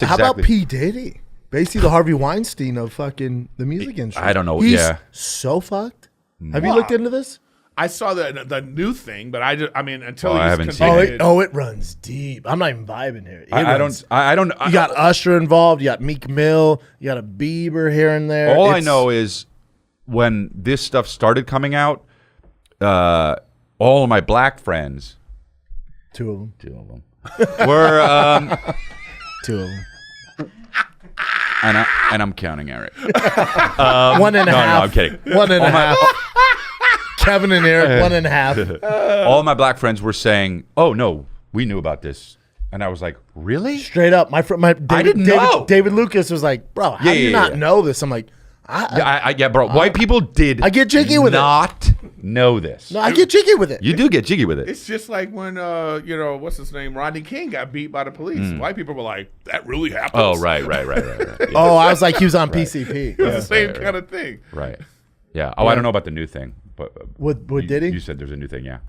How about P. Diddy? Basically the Harvey Weinstein of fucking the music industry. I don't know. He's yeah. so fucked. Have you looked into this? I saw the new thing, but I mean, until I he's haven't seen convicted. It runs deep. I'm not even vibing here. I don't. You got Usher involved. You got Meek Mill. You got a Bieber here and there. All I know is when this stuff started coming out, all of my black friends, two of them, were two of them. And I'm counting Eric. 1.5. No, I'm kidding. 1.5. Kevin and Eric, 1.5. All my black friends were saying, "Oh no, we knew about this," and I was like, "Really?" Straight up, my I didn't know. David Lucas was like, "Bro, how do you not know this?" I'm like, bro. White people did. I get jiggy with not know this. No, I get jiggy with it. You do get jiggy with it. It's just like when what's his name, Rodney King got beat by the police. White people were like, "That really happened." Oh, right. Yeah. Oh, I was like, he was on PCP. It was the same kind of thing. Right. Yeah. Oh, I don't know about the new thing, but with Diddy? You said there's a new thing, yeah.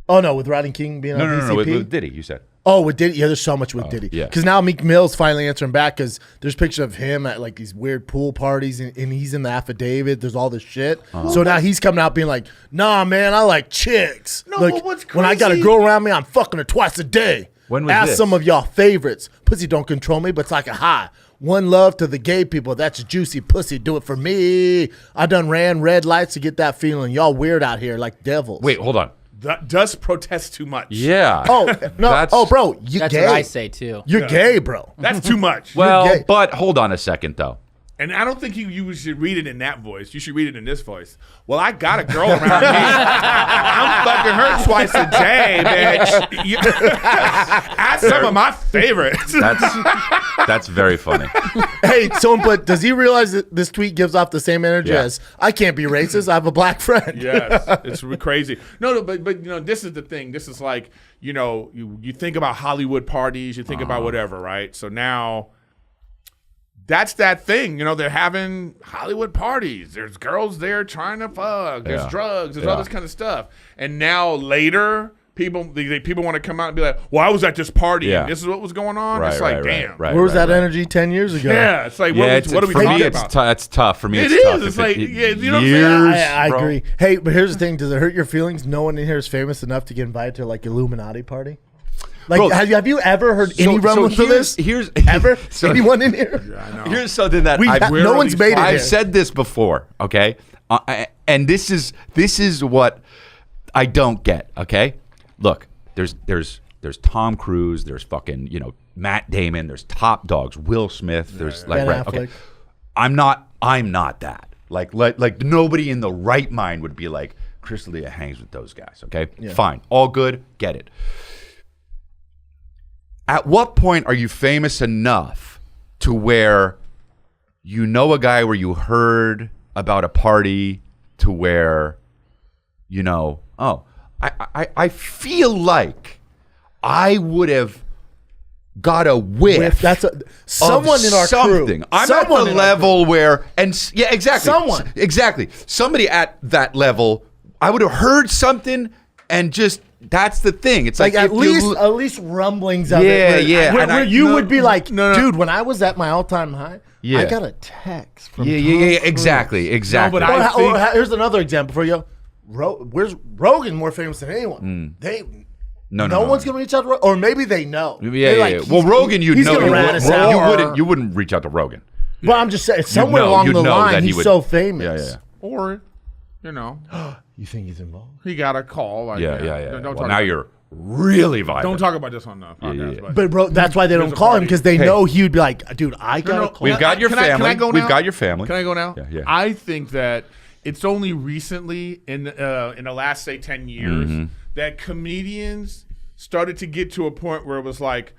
Oh no, with Rodney King being on PCP. No, with Diddy. You said. Oh, with Diddy, yeah. There's so much with Diddy. Yeah. Because now Meek Mill's finally answering back because there's pictures of him at like these weird pool parties and he's in the affidavit. There's all this shit. So now he's coming out being like, "Nah, man, I like chicks. No, like, but what's crazy? when I got a girl around me, I'm fucking her twice a day." When was Ask this? some of y'all favorites. Pussy don't control me, but it's like a high. One love to the gay people. That's juicy pussy. Do it for me. I done ran red lights to get that feeling. Y'all weird out here like devils. Wait, hold on. That does protest too much. Yeah. Oh no. Oh, bro, you That's gay. what I say too. You're gay, bro. That's too much. Well, gay. but hold on a second, though. And I don't think you should read it in that voice. You should read it in this voice. Well, I got a girl around me. I'm fucking her twice a day, bitch. Ask some of my favorites. That's very funny. Hey, but does he realize that this tweet gives off the same energy as I can't be racist? I have a black friend. Yes, it's crazy. No, but this is the thing. This is like, you think about Hollywood parties, you think about whatever, right? So now that's that thing. They're having Hollywood parties. There's girls there trying to fuck. There's drugs. There's all this kind of stuff. And now later, people want to come out and be like, "Well, I was at this party and this is what was going on." Right, it's like, right, damn. right, Where was that energy 10 years ago? Yeah, it's like, what are we for talking me, about? It's tough. For me, It it's is. tough. It's like, you know what I'm years, saying? I bro. agree. Hey, but here's the thing. Does it hurt your feelings? No one in here is famous enough to get invited to like Illuminati party? Like, Bro, have you ever heard any rumblings of this? Here's Ever? so, Anyone in here? I know. Here's something that No one's made it I've here. said this before, okay? And this is what I don't get, okay? Look, there's Tom Cruise, there's fucking, Matt Damon, there's top dogs, Will Smith, there's like Ben okay. Affleck. I'm not that. Like nobody in the right mind would be like, Chris D'Elia hangs with those guys, okay? Yeah. Fine. All good, get it. At what point are you famous enough to where you know a guy where you heard about a party to where, I feel like I would have got a whiff. That's someone in our something. crew. I'm Someone at the in our level where, yeah, exactly. Someone. Exactly. Somebody at that level, I would have heard something and just, that's the thing. It's like at if you least rumblings of Yeah, it. yeah. Where, And where I- you no, would be like, no. dude, when I was at my all-time high, Yeah. I got a text from Yeah, Tom yeah, Cruise. exactly. but Or, I think- here's another example for you. Where's Rogan more famous than anyone? No one's gonna reach out to Rogan, or maybe they know. Yeah, They're yeah, like, yeah. Well, he's- Rogan, he's gonna rat us out. you wouldn't reach out to Rogan. But I'm just saying, somewhere know- along you'd the know line, that he he's would- so famous. Yeah. Or, You think he's involved? he got a call. Like, Yeah. Don't Well, talk now about, you're really vibing. Don't talk about this on the podcast. yeah. But bro, that's why they don't a call him, party. because they know he would be like, dude, I got No, a call. We've got your Can I family. go We've now? got your family. Can I go now? Yeah. I think that it's only recently in the last, say, 10 years that comedians started to get to a point where it was like,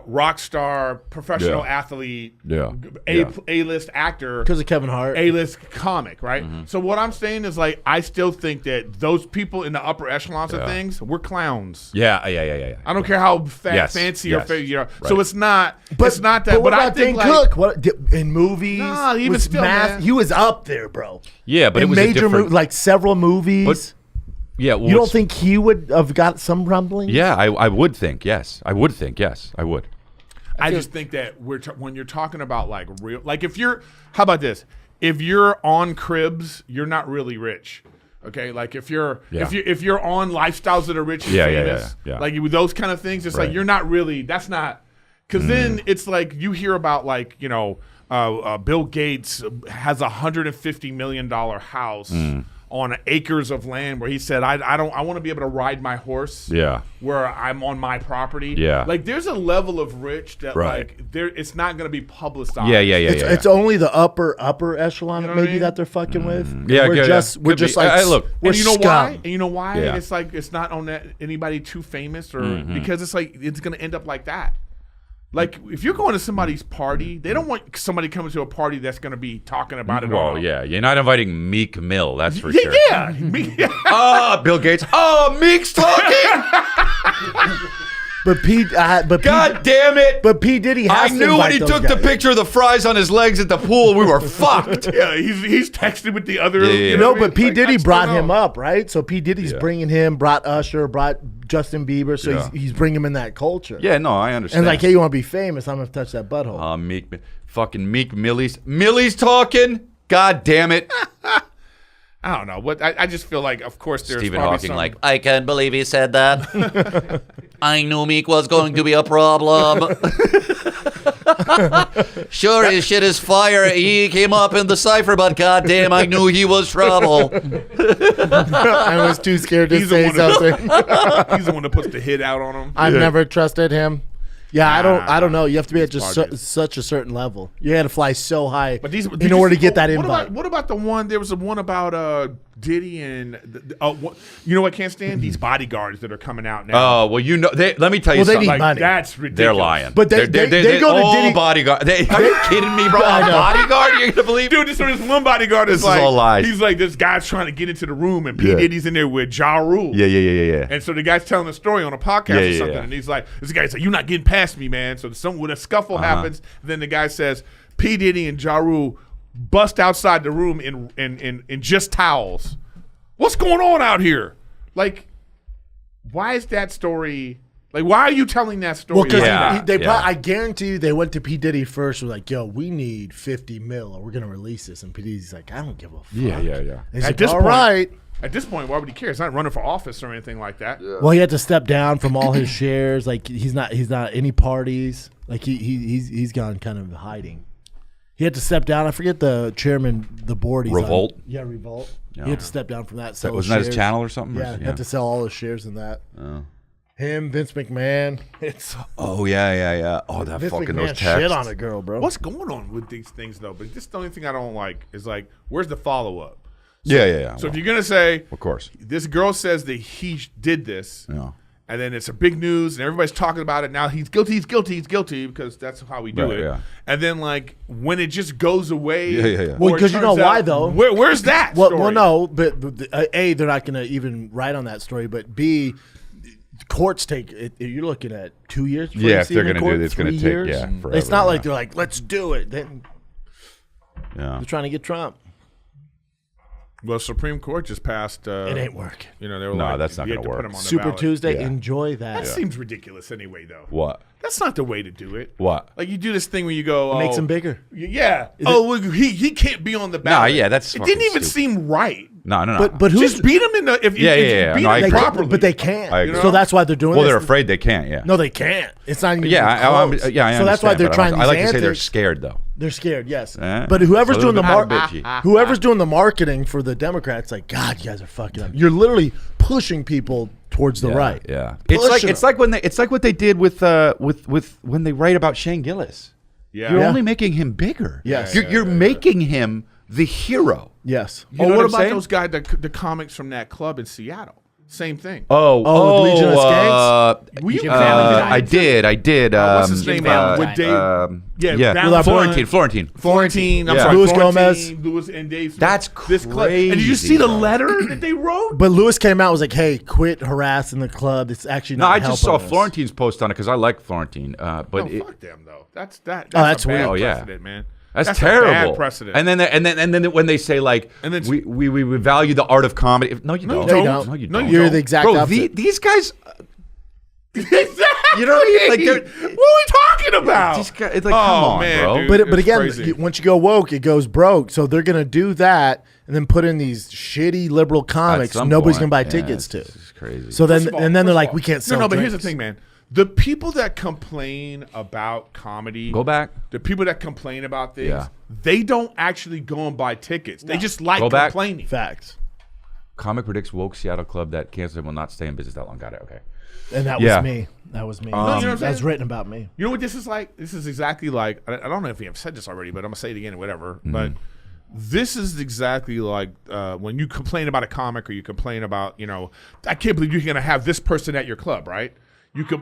rock star, professional athlete, A-list actor, Because of Kevin Hart. A-list comic, right? So what I'm saying is, like, I still think that those people in the upper echelons of things, we're clowns. Yeah. I don't care how Yes, fancy or yes. so it's not. But it's not that. But what I about think Dane like, Cook? What in movies? Nah, even was still, man. he was up there, bro. Yeah, but in it was a major different. like several movies. Yeah. Well, You don't think he would have got some rumblings? Yeah, I would think. Yes, I would think. Yes, I would. I just think that when you're talking about like real, like how about this? If you're on Cribs, you're not really rich. Okay, like if you're on Lifestyles that are rich and famous, like with those kind of things, it's like you're not really. That's not because then it's like you hear about like Bill Gates has $150 million house on acres of land where he said, I want to be able to ride my horse where I'm on my property. Yeah. Like there's a level of rich that like it's not going to be publicized. It's only the upper echelon maybe that they're fucking with. Yeah, we're just like look. We're why? And you know why? Yeah. It's like it's not on anybody too famous or because it's like it's going to end up like that. Like, if you're going to somebody's party, they don't want somebody coming to a party that's going to be talking about it all. Oh, yeah. You're not inviting Meek Mill, that's for sure. Yeah. Bill Gates. Oh, Meek's talking! God damn it! But P. Diddy has I knew when he took the picture of the fries on his legs at the pool, we were fucked. Yeah, he's texting with the other. But P. Diddy brought him up, right? So P. Diddy's bringing him, brought Usher, brought Justin Bieber, so he's bringing him in that culture. Yeah, no, I understand. And like, hey, you want to be famous? I'm gonna touch that butthole. Meek Millie's talking. God damn it! I don't know. I just feel like, of course, there's Stephen probably Hawking like, I can't believe he said that. I knew Meek was going to be a problem. Sure, his shit is fire. He came up in the cipher, but goddamn, I knew he was trouble. I was too scared to say something. He's the one that puts the hit out on him. I've never trusted him. Yeah, I don't know. You have to be at just such a certain level. You had to fly so high in order to get that invite. What about the one? There was one about Diddy and you know what I can't stand? These bodyguards that are coming out now. Oh well, let me tell you something. They need money. That's ridiculous. They're lying. But they go to Diddy bodyguard. Are you kidding me, bro? A bodyguard? You're gonna believe? Dude, this one bodyguard is like, all lies. He's like, this guy's trying to get into the room, and P. Diddy's in there with Ja Rule. Yeah. And so the guy's telling a story on a podcast or something, and he's like, this guy's like, you're not getting past me, man. So when a scuffle happens, then the guy says, P. Diddy and Ja Rule bust outside the room in just towels. What's going on out here? Like, why is that story? Like, why are you telling that story? Well, because I guarantee you they went to P. Diddy first. Was like, yo, we need 50 mil or we're going to release this. And P. Diddy's like, I don't give a fuck. Yeah. He's like, all right. At this point, why would he care? He's not running for office or anything like that. Yeah. Well, he had to step down from all his shares. Like, he's not any parties. Like, he's gone kind of hiding. He had to step down. I forget the chairman, the board. Revolt? Yeah, Revolt. Yeah. He had to step down from that. Wasn't that his channel or something? Yeah, he had to sell all his shares in that. Oh. Him, Vince McMahon. Oh, yeah. Oh, that Vince fucking McMahon those texts. shit on a girl, bro. What's going on with these things, though? But this is the only thing I don't like is, like, where's the follow-up? So, yeah. So if you're going to say, of course, this girl says that he did this, and then it's a big news, and everybody's talking about it. Now he's guilty, because that's how we do it. Yeah. And then, like, when it just goes away. Yeah. Well, because you know why, though? Where's that story? Well, no, but A, they're not going to even write on that story, but B, courts take it. You're looking at 2 years. If they're going to do it, it's going to take forever. It's not like they're like, let's do it. They're trying to get Trump. Well, Supreme Court just passed. It ain't working. They were no, that's not going to work. Super Tuesday, enjoy that. That seems ridiculous anyway, though. What? That's not the way to do it. What? Like, you do this thing where you go, makes him bigger. Yeah. He can't be on the ballot. No, yeah, that's. It didn't even seem right. No. But who's just beat him in the? If beat him properly, but they can't. So that's why they're doing. Well, they're afraid they can't. Yeah. No, they can't. It's not even. Close. I so that's why they're trying. I like to say they're scared, though. They're scared, yes. But whoever's doing the marketing for the Democrats, like, God, you guys are fucking up. You're literally pushing people towards the right. Yeah. It's like what they did with when they write about Shane Gillis. Yeah. You're only making him bigger. Yes. You're making him the hero. Yes. You know what about those guys, the comics from that club in Seattle? Same thing. Legion of Skanks? Were you I did. What's his name? With Dave. Florentine. I'm sorry. Louis Gomez. Louis and Dave. That's crazy. And did you see the letter that they wrote? But Louis came out and was like, hey, quit harassing the club. It's actually not helping us. I just saw Florentine's post on it because I like Florentine. Fuck them, though. That's weird. Precedent, man. That's terrible. Bad precedent. And then when they say like we value the art of comedy. No, you don't. No, you don't. You're the exact opposite. These guys. Exactly. You know what I mean? Like, what are we talking about? It's like, come on, bro. dude, But again, crazy. once you go woke, it goes broke. So they're gonna do that and then put in these shitty liberal comics some nobody's point, gonna buy yeah, tickets to. it's crazy. So then First of all- and then first they're of like, all- we can't sell. No, but here's the drinks. thing, man. The people that complain about comedy, Go back. The people that complain about things, Yeah. they don't actually go and buy tickets. They just like Go back. complaining. Facts. Comic predicts woke Seattle club that cancer will not stay in business that long. Got it. Okay. And that Yeah. was me. That was me. you know what I'm That was saying? written about me. You know what this is like? This is exactly like, I don't know if you have said this already, but I'm going to say it again, whatever. But this is exactly like when you complain about a comic or you complain about, I can't believe you're going to have this person at your club, right?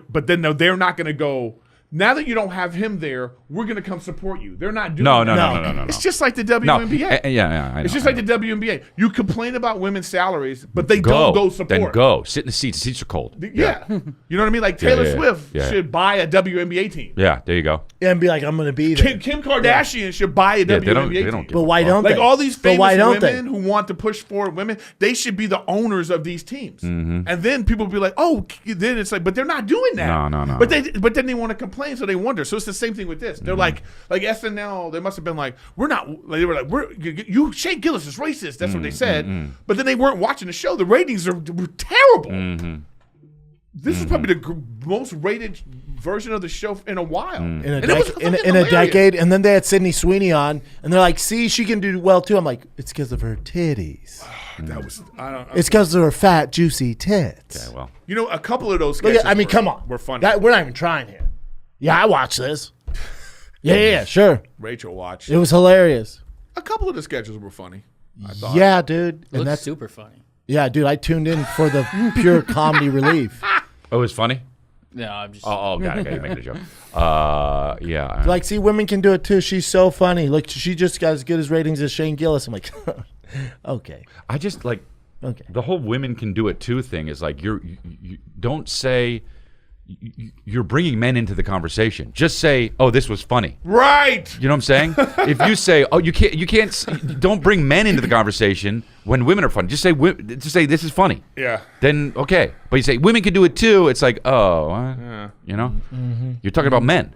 But then they're not going to go, now that you don't have him there, we're going to come support you. They're not doing No. that. It's just like the WNBA. Yeah. I It's know, just I like know. the WNBA. You complain about women's salaries, but they don't go support. Then go. Sit in the seats. The seats are cold. Yeah. You know what I mean? Like Taylor yeah. Swift Yeah. should buy a WNBA team. Yeah. There you go. And be like, I'm gonna be there. Kim Kardashian should buy a Yeah. WNBA They don't. team. They don't. But why don't Like they? all these But famous why don't women they? who want to push forward women, they should be the owners of these teams. Mm-hmm. And then people will be like, oh, then it's like, but they're not doing that. No. But then they want to complain, so they wonder. So it's the same thing with this. They're like SNL. They must have been like, we're not. They were like, you Shane Gillis is racist. That's what they said. But then they weren't watching the show. The ratings were terrible. This is probably the most rated version of the show in a while. in And it was fucking a hilarious. decade, and then they had Sydney Sweeney on, and they're like, "See, she can do well too." I'm like, "It's because of her titties. That was It's because of her fat, juicy tits." Okay. Well. a couple of those Look sketches. at, I mean, come on, We're funny. We're not even trying here. Yeah, I watched this. Yeah, sure. Rachel watched. It was hilarious. A couple of the sketches were funny. I thought. Yeah, dude, It and looks that's super funny. yeah, dude. I tuned in for the pure comedy relief. Oh, it was funny. No, I'm just. Oh, got it. You're making a joke. Yeah. Like, see, women can do it too. She's so funny. Look, she just got as good as ratings as Shane Gillis. I'm like, okay, I just like okay. the whole women can do it too thing is like you don't say you're bringing men into the conversation. Just say, "Oh, this was funny." Right. You know what I'm saying? If you say, "Oh, you can't," don't bring men into the conversation when women are funny. Just say, "This is funny." Yeah. Then okay, but you say women can do it too. It's like, oh, you're talking about men.